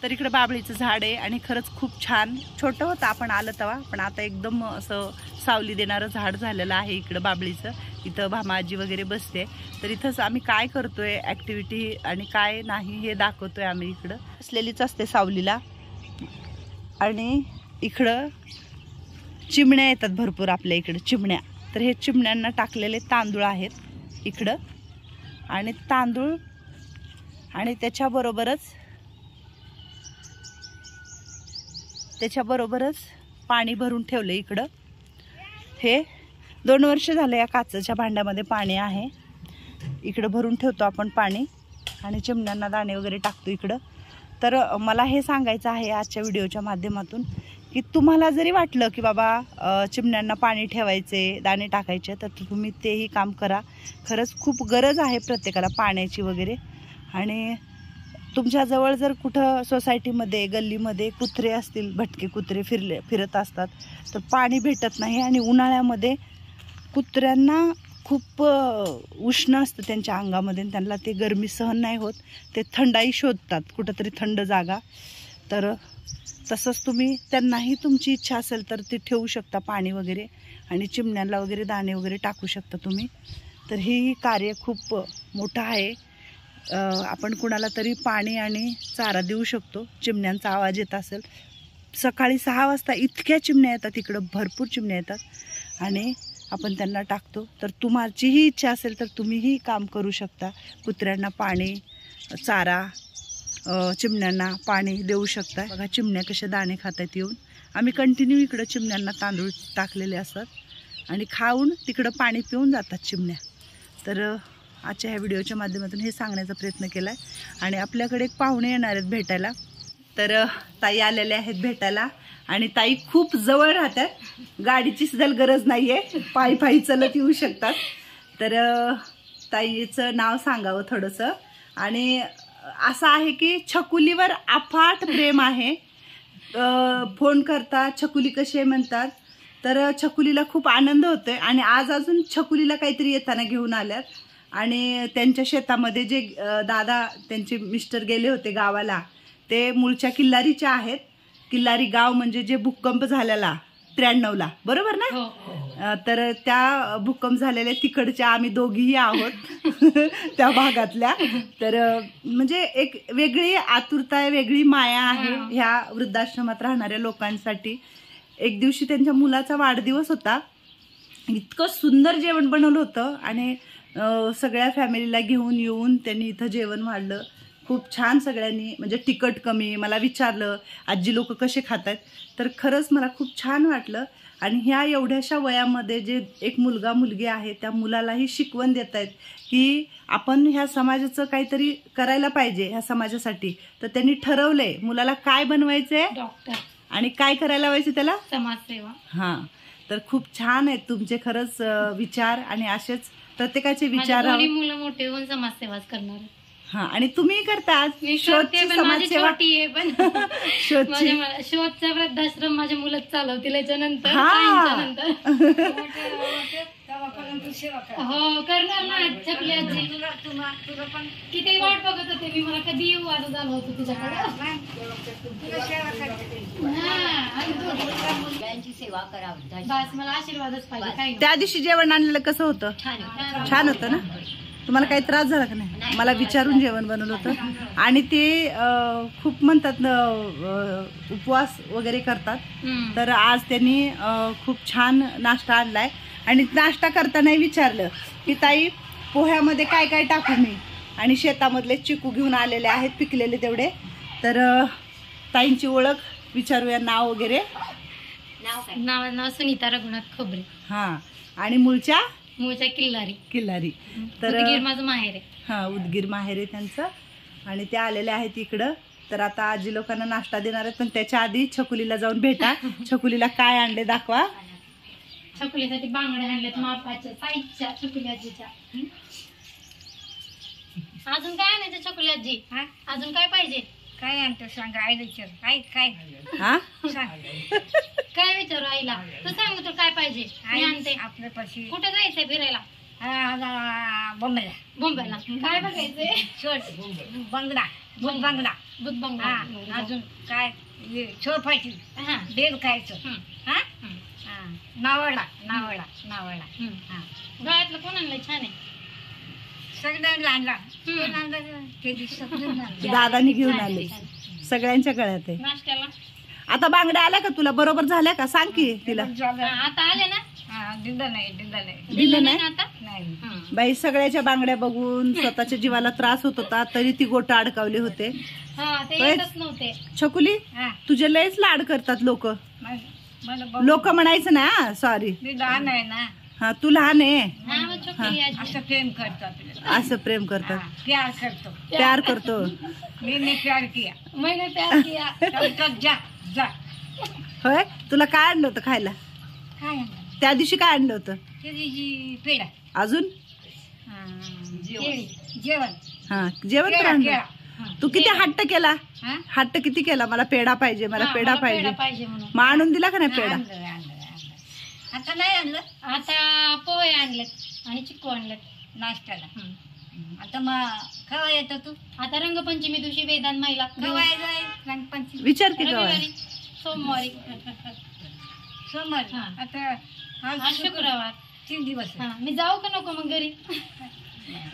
तर इकडे बाबळीचं झाड आहे आणि खरंच खूप छान छोटं होतं आपण आलं तेव्हा, पण आता एकदम असं सावली देणारं झाड झालेलं आहे इकडं बाबळीचं. इथं भामाजी वगैरे बसते, तर इथंच आम्ही काय करतोय ॲक्टिव्हिटी आणि काय नाही हे दाखवतोय आम्ही. इकडं असलेलीच असते सावलीला. आणि इकडं चिमण्या येतात भरपूर आपल्या इकडं चिमण्या. तर हे चिमण्यांना टाकलेले तांदूळ आहेत इकडं, आणि तांदूळ आणि त्याच्याबरोबरच पाणी भरून ठेवलं इकडं. हे 2 वर्ष झालं या काचेच्या भांड्यामध्ये पाणी आहे. इकडं भरून ठेवतो आपण पाणी आणि चिमण्यांना दाणे वगैरे टाकतो इकडं. तर मला हे सांगायचं आहे आजच्या व्हिडिओच्या माध्यमातून की तुम्हाला जरी वाटलं की बाबा चिमण्यांना पाणी ठेवायचे, दाणे टाकायचे, तर तुम्ही तेही काम करा. खरंच खूप गरज आहे प्रत्येकाला पाण्याची वगैरे. आणि तुमच्याजवळ जर कुठं सोसायटीमध्ये गल्लीमध्ये कुत्रे असतील, भटके कुत्रे फिरत असतात, तर पाणी भेटत नाही. आणि उन्हाळ्यामध्ये कुत्र्यांना खूप उष्ण असतं त्यांच्या अंगामध्ये, त्यांना ते गरमी सहन नाही होत, ते थंडाई शोधतात कुठंतरी थंड जागा. तर तसंच तुम्ही त्यांनाही तुमची इच्छा असेल तर ते ठेवू शकता पाणी वगैरे, आणि चिमण्यांना वगैरे दाणे वगैरे टाकू शकता तुम्ही. तर हे कार्य खूप मोठं आहे. आपण कुणाला तरी पाणी आणि चारा देऊ शकतो. चिमण्यांचा आवाज येत असेल सकाळी 6 वाजता, इतक्या चिमण्या येतात इकडं, भरपूर चिमण्या येतात, आणि आपण त्यांना टाकतो. तर तुमचीही इच्छा असेल तर तुम्हीही काम करू शकता. कुत्र्यांना पाणी, चारा, चिमण्यांना पाणी देऊ शकता. बघा चिमण्या कशा दाणे खातात येऊन. आम्ही कंटिन्यू इकडं चिमण्यांना तांदूळ टाकलेले असतात आणि खाऊन तिकडं पाणी पिऊन जातात चिमण्या. तर आजच्या ह्या व्हिडिओच्या माध्यमातून हे सांगण्याचा प्रयत्न केला आहे. आणि आपल्याकडे एक पाहुणे येणार आहेत भेटायला, तर ताई आलेल्या आहेत भेटायला. आणि ताई खूप जवळ राहतात, गाडीची सुद्धा गरज नाही आहे, पायी चलत येऊ शकतात. तर ताईचं नाव सांगावं थोडंसं. आणि असं आहे की छकुलीवर अफाट प्रेम आहे. फोन करतात, छकुली कशी आहे म्हणतात, तर छकुलीला खूप आनंद होतोय. आणि आज अजून छकुलीला काहीतरी येताना घेऊन आल्यात. आणि त्यांच्या शेतामध्ये जे दादा त्यांचे मिस्टर गेले होते गावाला, ते मूळच्या किल्लारीच्या आहेत. किल्लारी गाव म्हणजे जे भूकंप झालेला 93ला, बरोबर ना? तर त्या भूकंप झालेल्या तिकडच्या आम्ही दोघीही आहोत त्या भागातल्या. तर म्हणजे एक वेगळी आतुरता आहे, वेगळी माया आहे ह्या वृद्धाश्रमात राहणाऱ्या लोकांसाठी. एक दिवशी त्यांच्या मुलाचा वाढदिवस होता, इतकं सुंदर जेवण बनवलं होतं आणि सगळ्या फॅमिलीला घेऊन येऊन त्यांनी इथं जेवण वाढलं. खूप छान सगळ्यांनी, म्हणजे तिखट कमी. मला विचारलं आजी लोक कसे खातात, तर खरंच मला खूप छान वाटलं. आणि ह्या एवढ्याशा वयामध्ये जे एक मुलगा मुलगी आहे, त्या मुलालाही शिकवण देत आहेत की आपण ह्या समाजाचं काहीतरी करायला पाहिजे ह्या समाजासाठी. तर त्यांनी ठरवलंय मुलाला काय बनवायचंय, डॉक्टर, आणि काय करायला पाहिजे त्याला, समाजसेवा. हां, तर खूप छान आहेत तुमचे खरंच विचार, आणि असेच प्रत्येकाचे विचार. मुलं मोठे होऊन समाजसेवाच करणार. हा, आणि तुम्ही करतात समाजसेवा. शोधचा वृद्धाश्रम माझ्या मुलं चालवतील याच्यानंतर. हो करणार ना. छकुली आजी किती वाट बघत होते मी, मला कधी येऊ वाटत झालं होतं तुझ्याकडे. सेवा करा बस, मला आशीर्वादच पाहिजे. त्या दिवशी जेवण आणलेलं कसं होतं? छान होतं ना? तुम्हाला काही त्रास झाला का नाही? मला विचारून जेवण बनवलं होतं. आणि ते खूप म्हणतात उपवास वगैरे करतात, तर आज त्यांनी खूप छान नाश्ता आणलाय. आणि नाश्ता करताना विचारलं की ताई पोह्यामध्ये काय काय टाकू मी, आणि शेतामधले चिकू घेऊन आलेले आहेत पिकलेले तेवढे. तर ताईंची ओळख विचारूया, नाव वगैरे. नाव सुनीता रघुनाथ खोबरे. हां, आणि मूळच्या किल्लारी. तर उदगीर माझं माहेर आहे. हां, उदगीर माहेर आहे त्यांचं. आणि ते आलेले आहेत इकडं. तर आता आजी लोकांना नाश्ता देणार आहेत, पण त्याच्या आधी छकुलीला जाऊन भेटा. छकुलीला काय आणले दाखवा. छकुलीसाठी बांगड्या आणल्यात मापाच्या साईजच्या छकुली आजीच्या. अजून काय आणायचं छकुली आजी? अजून काय पाहिजे? काय आणतो सांगा आई विचार. काय काय हा काय विचारू आईला? तू सांग तुला काय पाहिजे, मी आणते. आपल्या पाशी कुठे जायचंय फिरायला? बॉम्बेला. काय बघायचंय? शोध बांगडा, बांगडा. दूध बंगला हा अजून काय छोपायची हा बेल खायचं हं. हा हं. हा नावळा नावळा नावळा हं. हा गळ्यातलं कोण आणलंय छान आहे सगळ्यांना आणला हं. कोण आणलं ते दिवशी सगळ्यांना आणलं. दादानी घेऊन आले सगळ्यांच्या गळ्यात आहे. नाश्त्याला आता बांगड्या आल्या का तुला बरोबर झाल्या का सांग की तिला झालं. आता आले ना हा दिलं नाही दिलं नाही ना आता नाही हं. बाई सगळ्याच्या बांगड्या बघून स्वतःच्या जीवाला त्रास होत होता तरी ती गोट अडकावले होते. हा ते होय. येतच नव्हते छकुली हा तुझे लयच लाड करतात लोक. मला बघ लोक म्हणायचं ना सॉरी. मी लहान आहे ना हा तू लहान आहे हा मग छोटी आजी. असं प्रेम करतो आपल्याला असं प्रेम करतात हा, प्यार करतो प्यार करतो. मी प्यार किया मैंने प्यार किया चल जा जा होय तुला काय आणलं होतं खायला काय त्या दिवशी काय आणलं होतं ते दिवशी पेढा अजून हा, केळी. जेवण हा जेवण तर केळा, आणलं. केळा. तू किती हट्ट केला हा? हट्ट किती केला मला पेढा पाहिजे मला हा, पेढा मला पाहिजे पाहिजे म्हणून मग आणून दिला का नाही पेढा आणलं, आणलं, आणलं. आता नाही आणलं आता पोहे आणलेत आणि चिक्कू आणलेत नाश्त्याला हं. आता मग केव्हा येतो तू आता रंगपंचमी दिवशी वेदांत महिला केव्हा येतोय रंगपंचमी विचार की काय रविवारी सोमवारी सोमवार हा. आता आज आज शुक्रवार 3 दिवस आहे. हा मी जाऊ का नको मग घरी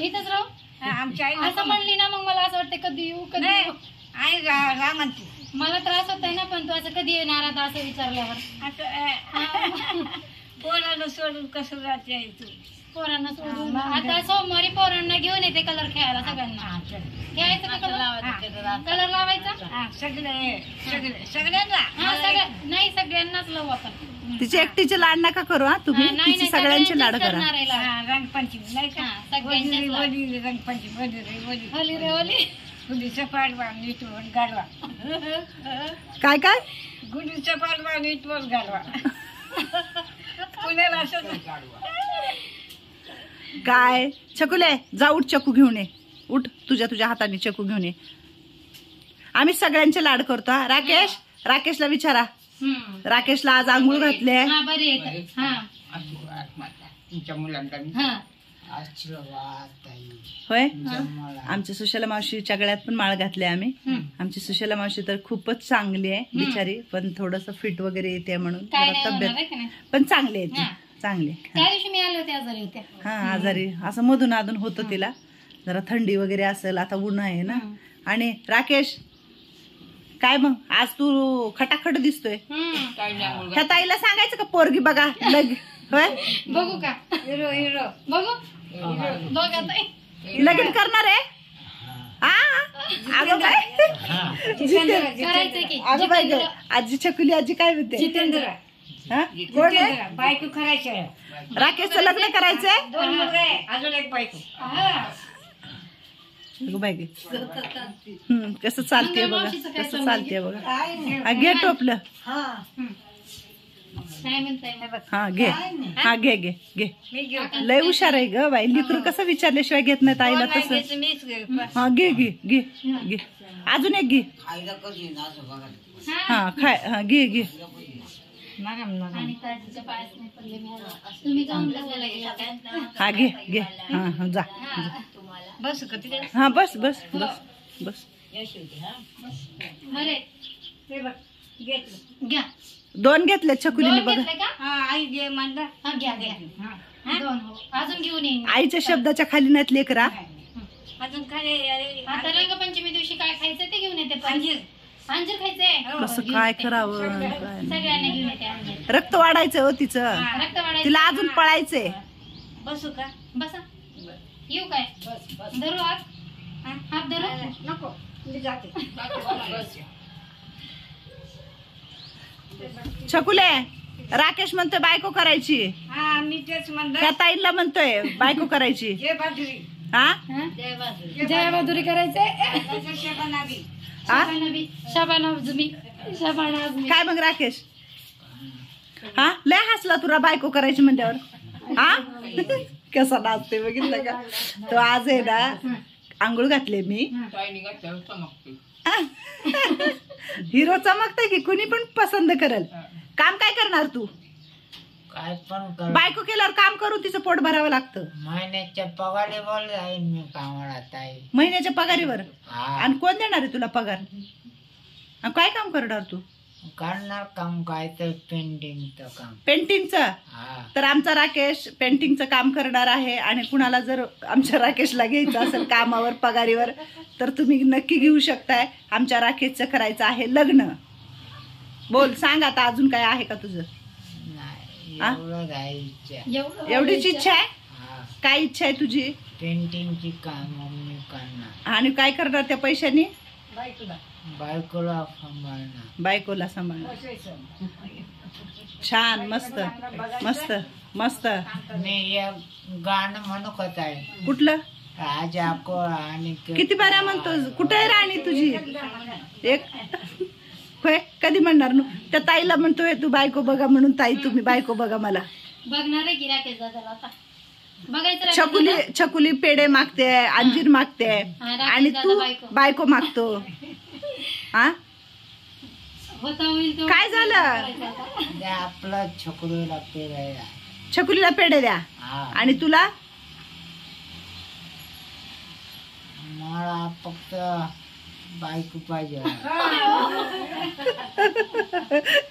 इथंच राहू हा, आमची आई असं म्हणली ना मग मला असं वाटतं कधी येऊ कधी नाही येऊ. आई रा म्हणते मला त्रास होत आहे ना पण तू असं कधी येणार आता असं विचारल्यावर आता कोणाला सोडून कसं जाते आई तू पोरांना सोडून हा, मग. आता सोमवारी पोरांना घेऊन येते कलर खेळायला सगळ्यांना हा, चल. खेळायचं का कलर लावायचा हा, सगळ्यांना हा सगळ्या नाही सगळ्यांनाच लावू आपण तिचे एकटीचे लाड नका करू हा तुम्ही हा, नाही, तिचे नाही, सगळ्यांचे लाड सगळ्यांचेच करा करणार आहे लाड. हा, रंगपंचमी नाही का हा, सगळ्यांचेच लाड. वली रंगपंचमी वली होली रे होली गुढीचा पाडवा नीटवर गाडवा काय काय गुढीचा पाडवा नीटवर गाडवा पुण्याला असं काय छकुले जा उठ चकू घेऊन ये उठ तुझ्या हाताने चकू घेऊन ये. आम्ही सगळ्यांचे लाड करतो हा. राकेशला विचारा राकेशला आज आंघोळ घातले हा बरे येत हा तुमच्या मुलांना हा होय आमच्या सुशला मावशीच्या गळ्यात पण माळ घातले आम्ही. आमची सुशला मावशी तर खूपच चांगली आहे बिचारी पण थोडस फिट वगैरे येते म्हणून काय जरा नाही होणार तब्येत आहे का नाही पण चांगली आहे ती हा. चांगली. त्या दिवशी मी आले होते आजारी होते हा आजारी असं मधून अधून होतं तिला जरा थंडी वगैरे असेल आता उन्हा आहे ना. आणि राकेश काय मग आज तू खटाखट दिसतोय त्या ताईला सांगायचं का पोरगी बघा लग होय बघू का हिरो हिरो बघू दोघात लगीन करणार आहे हा अगं बाई करायचंय की अगं बाई गं. आजी छकुली आजी काय म्हणते जितेंद्र हा? कोण आहे जितेंद्र बायको करायची आहे. राकेशचं लग्न करायचंय 2 मुलगा आहे अजून एक बायको अगं बाई गे. कसं चालतेय बघा कसं चालतेय बघा हा, घे टोपलं काय म्हणताय मग? हा घे हा घे घे घे मी घेऊ लय हुशार आहे ग बाई लिकरू कसं विचारल्याशिवाय घेत नाही ताईला नाही तसं घ्यायचं, मीच घेऊ. हा घे घे घे घे अजून एक घे हा खाय हा घे घे नरम नरम आणि ताजीच्या पायास नाही पडले मी आज. तुम्ही जाऊन लग्नाला गेला काय? हा घे घे हा हा जा बस का तिथे हा बस बस बस बस अरे हे बघ घेतलं घ्या 2 घेतले छकुलीने दोन बघा घेतले का हा आई घे म्हणलं हा घ्या घ्या दोन हो अजून घेऊन येईन आईच्या शब्दाच्या खाली नाहीत लेकरा. अजून काय अरे आता रंगपंचमी दिवशी काय खायचं ते घेऊन येते पण. अंजीर अंजीर खायचंय कसं काय करावं काय नाही. सगळ्यांना घेऊन येते अंजीर रक्त वाढायचं हो तिचं रक्त वाढायचं तिला अजून पळायचंय. बसू का बसा येऊ काय धरू हात हात धरू नको मी जाते छकुले राकेश म्हणतोय बायको करायची हा मी तेच म्हणलं त्या ताईला म्हणतोय बायको करायची जे बाजरी हा जय बहादुरी करायचंय बनावी हा? शबाना आझमी काय मग राकेश हा लय हसला तुला बायको करायची म्हणल्यावर हा कसा नाचते बघितलं का तो आज आहे ना आंघोळ घातले मी हिरो चमकते की कुणी पण पसंत करल. काम काय करणार तू काय पण कर. बायको केल्यावर काम करून तिचं पोट भरावं लागतं. महिन्याच्या पगारीवर जाईन मी कामाला ताई. महिन्याच्या पगारीवर. हा आणि कोण देणार आहे तुला पगार? आणि काय काम करणार तू? करणार काम काय तर पेंटिंगचं काम. पेंटिंगचं. हा तर आमचा राकेश पेंटिंगचं काम करणार आहे. आणि कुणाला जर आमच्या राकेशला घ्यायचं असेल कामावर पगारीवर तर तुम्ही नक्की घेऊ शकताय. आमच्या राकेशचं करायचं आहे लग्न. बोल सांग आता अजून काय आहे का तुझं? नाही हा? एवढंच आहे इच्छा. एवढीच इच्छा आहे? हा काय इच्छा आहे तुझी? पेंटिंगची काम मी करणार. आणि काय करणार त्या पैशानी? बायकोला सांभाळणार. बायकोला सांभाळणार. छान मस्त मस्त मस्त. मी एक गाणं म्हणत आहे. कुठलं? राजा को आणि किती बारा म्हणतो? कुठे आहे राणी तुझी? एक होय कधी म्हणणार? त्या ताईला म्हणतोय तू बायको बघा म्हणून. ताई तुम्ही बायको बघा मला. बघणार आहे की राकेश दादाला आता बघायचं राकेश छकुली दादा? छकुली पेढे मागते, अंजीर मागते हा, राकेश आणि दादा तू बायको. बायको मागतो. हा होता होईल तेवढं काय झालं? करायचं आता. ते आपलं छोकरीला पेरायला. छकुलीला पेढे द्या. हा आणि तुला मला फक्त बायको पाहिजे.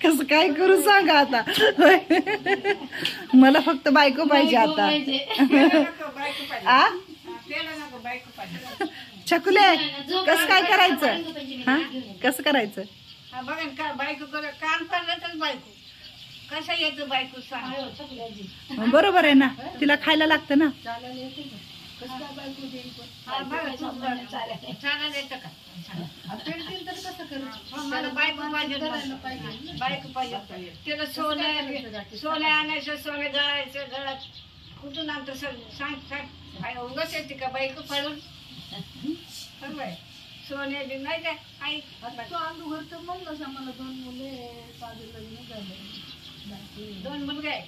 कसं काय करू सांगा आता. मला फक्त बायको पाहिजे बायको आता. पाहिजे. आ छकुले जो कसं काय काम करायचं? रंगपंचमीला हा घेऊन ये. कसं करायचं? बघा का बायको काम करलं तर बायको कसं येतं बायको सांग. अयो, छकुली आजी. बरोबर आहे ना. तिला खायला लागतं ना. हा, बघा, चालायला येतं का? मला बायको पाहिजे. बायको पाहिजे. त्याला सोनं आणायचं, सोनं गळायचं, गळात कुठून आणतं सांग. उगाच येते का बायको पडून? सोने बी नाही का आई दोन मुलगे आहे.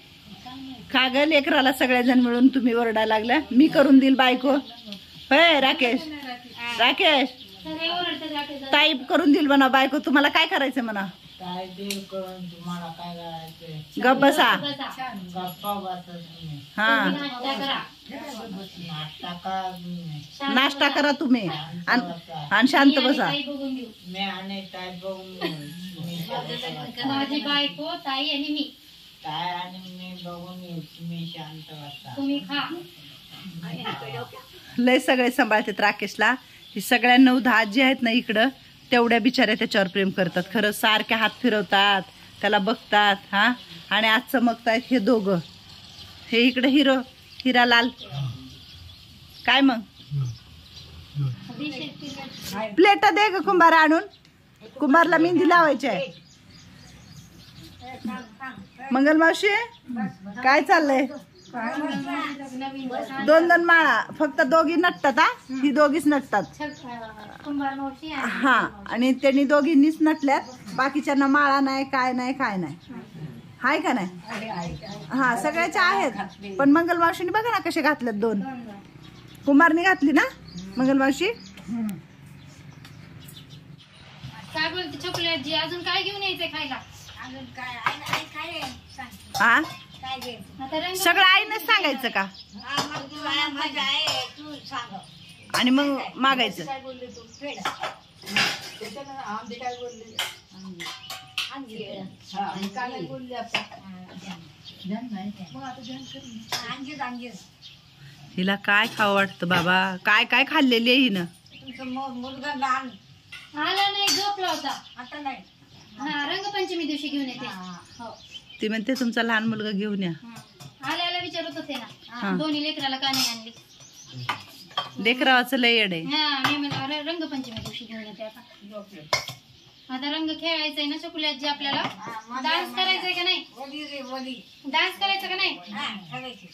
का ग लेकराला सगळेजण मिळून तुम्ही ओरडायला लागल्या? मी करून देईल बायको. होय राकेश राकेश सगळे ओरडतात राकेश दादा. ताई करून देईल म्हणा बायको. तुम्हाला काय करायचं म्हणा? काय देव करून तुम्हाला काय करायचंय? गप बसा. बसा. गप्पा बसा तुम्ही. हा नाश्ता करा. नाश्ता करा तुम्ही. शांत नाश्ता बसा. करा तुम्ही आणि शांत मी आणि बसा. ताई बघून घेऊ. मी आणि काय बघून तुम्ही शांत बसा. माझी बायको ताई आणि मी. काय आणि मी बघून येऊ. तुम्ही शांत बसा. तुम्ही खा. लय सगळे सांभाळतात राकेशला. ही सगळ्या 9-10 आजी आहेत ना इकडं तेवढ्या बिचाऱ्या त्याच्यावर प्रेम करतात. खरं सारखे हात फिरवतात, त्याला बघतात. हा आणि आज चमकतायत हे दोघं. हे इकडे हिरालाल. काय मग प्लेट दे ग कुंभार आणून. कुंभारला मेहंदी लावायची आहे. मंगल मावशी काय चाललंय? 2-2 माळा फक्त दोघी नटतात. हा ही दोघीच नटतात. कुंभार मावशी आणि हा आणि त्यांनी दोघींनीच नटल्यात. बाकीच्यांना माळा नाही काय नाही काय नाही. हाय का नाही? हा सगळ्याच्या आहेत. पण मंगल मावशीने बघा ना कसे घातलेत 2. कुंभारने घातली ना मंगल मावशी? काय बोलते छकुली आजी? अजून काय घेऊन यायचंय खायला? अजून काय आई काय आहे? सांग हा काय घ्यायचं? आता रंग सगळं आईनच सांगायचं का? हा, मग तू आहे, माझं आहे, तू सांग. आणि मग मागायचं. काय बोलले तू? पेढा. आंबे काय बोलले? अंजीर. काय बोलले आपण? अंजीर. हिला काय खावं वाटतं बाबा? काय काय खाल्लेली आहे हिनं? तुमचं मुलगा लहान आला नाही, झोपला होता. आता नाही. हा रंगपंचमी दिवशी घेऊन येते. हा. हो. ती म्हणते तुमचा लहान मुलगा घेऊन या. आल्याला विचारत होते हा. ना दोन्ही लेकराला का नाही आणली. लेकरावाचं लय येड आहे. हा मी म्हणलं रंगपंचमी दिवशी घेऊन येते. आता रंग खेळायचंय ना छकुली आजी आपल्याला. डान्स करायचंय का नाही? वली रे वली. डान्स करायचं का नाही? हा, करायची.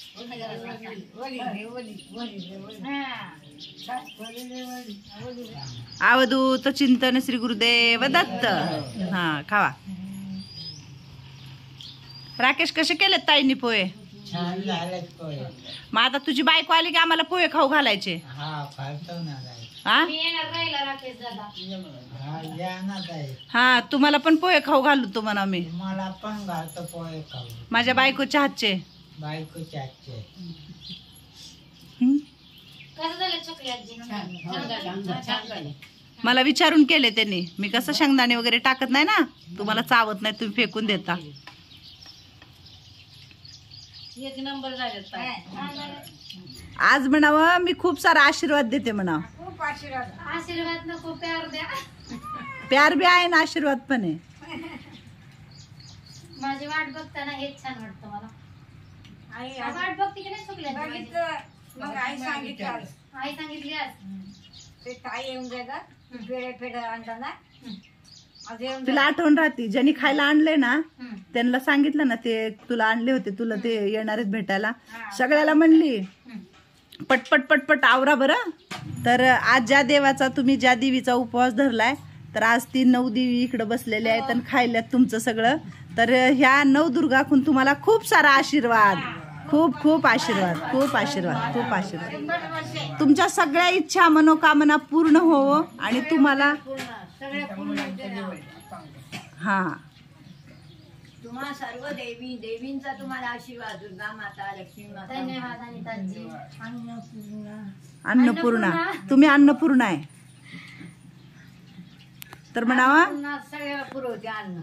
वली रे वली. हा. अवधूत चिंतन श्री गुरुदेव दत्त. हा खावा. राकेश कसे केलेत ताईंनी पोहे? छान झालेत पोहे. मग आता तुझी बायको आली की आम्हाला पोहे खाऊ घालायचे. हा फालतो ना जायचं. हा मी येणार राहिला राकेश दादा. हा या ना ताई. हा तुम्हाला पण पोहे खाऊ घालू तुम्हाला मी मला पण घालतो पोहे खाऊ. माझ्या बायकोच्या हातचे. बायकोचे आजचे. हं? कसं झालं चकली आजी? मला विचारून केले त्यांनी. मी कसं शेंगदाणे वगैरे टाकत नाही ना, तुम्हाला चावत नाही, तुम्ही फेकून देता. एक नंबर झाले. आज म्हणावं मी खूप सारा आशीर्वाद देते म्हणावं. खूप आशीर्वाद. आशीर्वाद नको, प्यार द्या. प्यार बी आहे ना, आशीर्वाद पण आहे. माझी वाट बघताना हेच छान वाटतं मला. आई वाट बघते की नाही चकली आजी? बघितलं मग आई सांगितलं आज. आई सांगितली आज. ते ताई येऊन जायला पेढे पेढे आणताना आज येऊन तुला आठवण राहते, ज्यांनी खायला आणले ना हं. त्यांना सांगितलं ना, ते तुला आणले होते, तुला ते येणार आहेत भेटायला. सगळ्याला म्हणली हं. पटपट पटपट आवरा बरं. तर आज ज्या देवाचा तुम्ही ज्या देवीचा उपवास धरलाय, तर आज ती 9 देवी इकडे बसलेल्या आहेत आणि खायल्यात तुमचं सगळं. तर ह्या 9 दुर्गाकून तुम्हाला खूप सारा आशीर्वाद, खूप खूप आशीर्वाद, खूप आशीर्वाद, खूप आशीर्वाद. तुमच्या सगळ्या इच्छा मनोकामना पूर्ण होवो आणि तुम्हाला हा तुम्हा सर्व देवींचा तुम्हाला आशीर्वाद. दुर्गा माता, लक्ष्मी माता. धन्यवाद अनिताजी. अन्नपूर्णा. तुम्ही अन्नपूर्णा आहे. तर म्हणावा, सगळ्याला पुरवते अन्न.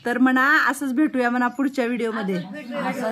तर म्हणा असंच भेटूया म्हणा पुढच्या व्हिडिओ मध्ये. असं